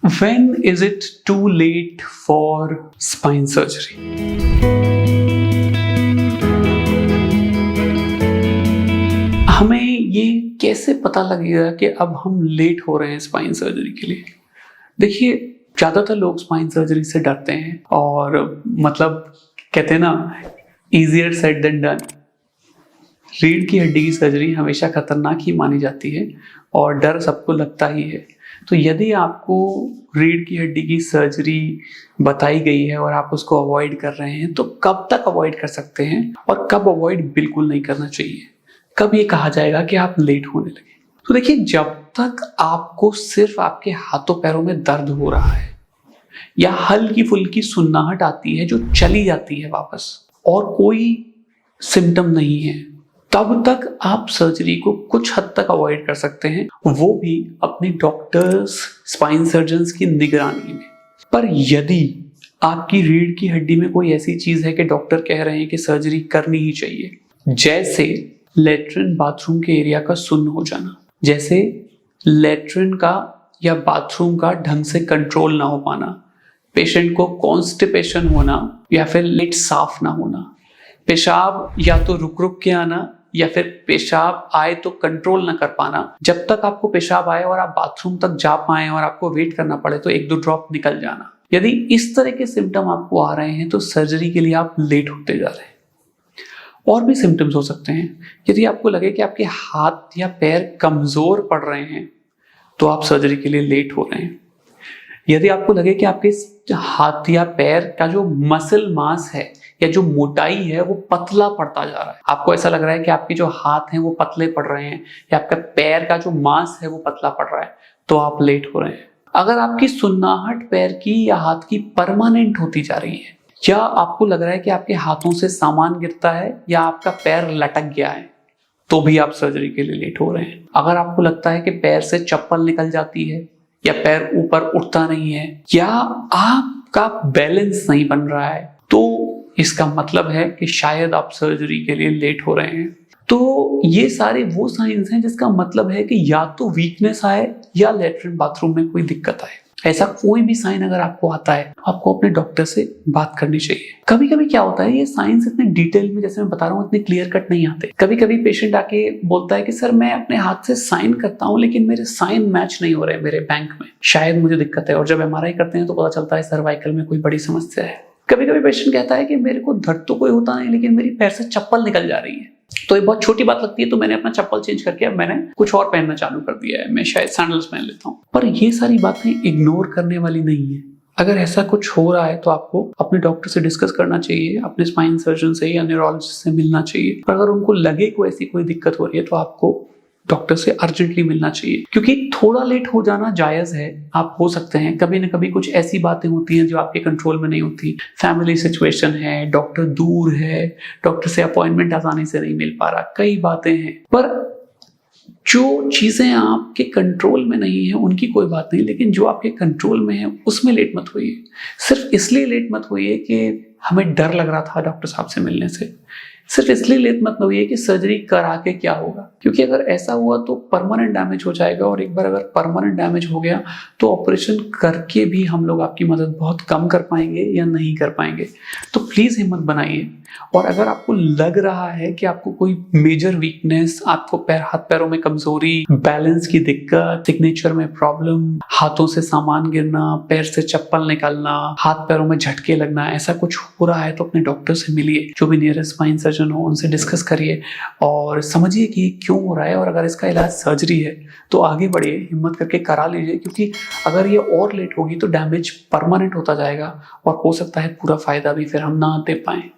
When is it too late for spine surgery? हमें ये कैसे पता लगेगा कि अब हम लेट हो रहे हैं स्पाइन सर्जरी के लिए? देखिए, ज़्यादातर लोग स्पाइन सर्जरी से डरते हैं और मतलब कहते हैं ना, ईजियर सेड देन डन। रीढ़ की हड्डी की सर्जरी हमेशा खतरनाक ही मानी जाती है और डर सबको लगता ही है। तो यदि आपको रीढ़ की हड्डी की सर्जरी बताई गई है और आप उसको अवॉइड कर रहे हैं, तो कब तक अवॉइड कर सकते हैं और कब अवॉइड बिल्कुल नहीं करना चाहिए? कब ये कहा जाएगा कि आप लेट होने लगे? तो देखिए, जब तक आपको सिर्फ आपके हाथों पैरों में दर्द हो रहा है या हल्की फुल्की सुन्नाहट आती है जो चली जाती है वापस और कोई सिम्टम नहीं है, तब तक आप सर्जरी को कुछ हद तक अवॉइड कर सकते हैं, वो भी अपने डॉक्टर्स, स्पाइन सर्जन्स की निगरानी में। पर यदि आपकी रीढ़ की हड्डी में कोई ऐसी चीज है कि डॉक्टर कह रहे हैं कि सर्जरी करनी ही चाहिए, जैसे लेट्रिन बाथरूम के एरिया का सुन्न हो जाना, जैसे लेट्रिन का या बाथरूम का ढंग से कंट्रोल ना हो पाना, पेशेंट को कॉन्स्टिपेशन होना या फिर लेट साफ ना होना, पेशाब या तो रुक रुक के आना या फिर पेशाब आए तो कंट्रोल ना कर पाना, जब तक आपको पेशाब आए और आप बाथरूम तक जा पाए और आपको वेट करना पड़े तो 1-2 ड्रॉप निकल जाना। यदि इस तरह के सिम्टम आपको आ रहे हैं तो सर्जरी के लिए आप लेट होते जा रहे हैं। और भी सिम्टम्स हो सकते हैं। यदि आपको लगे कि आपके हाथ या पैर कमजोर पड़ रहे हैं तो आप सर्जरी के लिए लेट हो रहे हैं। यदि आपको लगे कि आपके हाथ या पैर का जो मसल मास है या जो मोटाई है वो पतला पड़ता जा रहा है, आपको ऐसा लग रहा है कि आपके जो हाथ हैं वो पतले पड़ रहे हैं या आपका पैर का जो मास है वो पतला पड़ रहा है, तो आप लेट हो रहे हैं। अगर आपकी सुन्नाहट पैर की या हाथ की परमानेंट होती जा रही है या आपको लग रहा है कि आपके हाथों से सामान गिरता है या आपका पैर लटक गया है, तो भी आप सर्जरी के लिए लेट हो रहे हैं। अगर आपको लगता है कि पैर से चप्पल निकल जाती है या पैर ऊपर उठता नहीं है या आपका बैलेंस नहीं बन रहा है, तो इसका मतलब है कि शायद आप सर्जरी के लिए लेट हो रहे हैं। तो ये सारे वो साइंस हैं जिसका मतलब है कि या तो वीकनेस आए या लेट्रिन बाथरूम में कोई दिक्कत आए। ऐसा कोई भी साइन अगर आपको आता है, आपको अपने डॉक्टर से बात करनी चाहिए। कभी कभी क्या होता है, ये साइंस इतने डिटेल में, जैसे मैं बता रहा हूँ, इतने क्लियर कट नहीं आते। कभी कभी पेशेंट आके बोलता है कि सर मैं अपने हाथ से साइन करता हूँ लेकिन मेरे साइन मैच नहीं हो रहे मेरे बैंक में, शायद मुझे दिक्कत है। और जब MRI करते हैं तो पता चलता है सर्वाइकल में कोई बड़ी समस्या है। कभी कभी पेशेंट कहता है कि मेरे को दर्द तो कोई होता नहीं लेकिन मेरी पैर से चप्पल निकल जा रही है, तो ये बहुत छोटी बात लगती है, तो मैंने अपना चप्पल चेंज करके अब मैंने कुछ और पहनना चालू कर दिया है, मैं शायद सैंडल्स पहन लेता हूँ। पर ये सारी बातें इग्नोर करने वाली नहीं है। अगर ऐसा कुछ हो रहा है तो आपको अपने डॉक्टर से डिस्कस करना चाहिए, अपने स्पाइन सर्जन से या न्यूरोलॉजिस्ट से मिलना चाहिए। पर अगर उनको लगे कोई ऐसी कोई दिक्कत हो रही है तो आपको डॉक्टर से अर्जेंटली मिलना चाहिए, क्योंकि थोड़ा लेट हो जाना जायज है। आप हो सकते हैं, कभी ना कभी कुछ ऐसी बातें होती हैं जो आपके कंट्रोल में नहीं होती। फैमिली सिचुएशन है, डॉक्टर दूर है, डॉक्टर से अपॉइंटमेंट आसानी से नहीं मिल पा रहा, कई बातें हैं। पर जो चीजें आपके कंट्रोल में नहीं है उनकी कोई बात नहीं, लेकिन जो आपके कंट्रोल में है उसमें लेट मत होइए। सिर्फ इसलिए लेट मत होइए कि हमें डर लग रहा था डॉक्टर साहब से मिलने से, सिर्फ इसलिए लेट मत होइए कि सर्जरी करा के क्या होगा, क्योंकि अगर ऐसा हुआ तो परमानेंट डैमेज हो जाएगा। और एक बार अगर परमानेंट डैमेज हो गया तो ऑपरेशन करके भी हम लोग आपकी मदद बहुत कम कर पाएंगे या नहीं कर पाएंगे। तो प्लीज हिम्मत बनाइए। और अगर आपको लग रहा है कि आपको कोई मेजर वीकनेस, आपको हाथ पैरों में कमजोरी, बैलेंस की दिक्कत, सिग्नेचर में प्रॉब्लम, हाथों से सामान गिरना, पैर से चप्पल निकलना, हाथ पैरों में झटके लगना, ऐसा कुछ हो रहा है तो अपने डॉक्टर से मिलिए, जो भी नियरेस्ट स्पाइन सर्जन हो उनसे डिस्कस करिए और समझिए कि क्यों हो रहा है। और अगर इसका इलाज सर्जरी है तो आगे बढ़िए, हिम्मत करके करा लीजिए, क्योंकि अगर ये और लेट होगी तो डैमेज परमानेंट होता जाएगा और हो सकता है पूरा फायदा भी फिर हम ना दे पाए।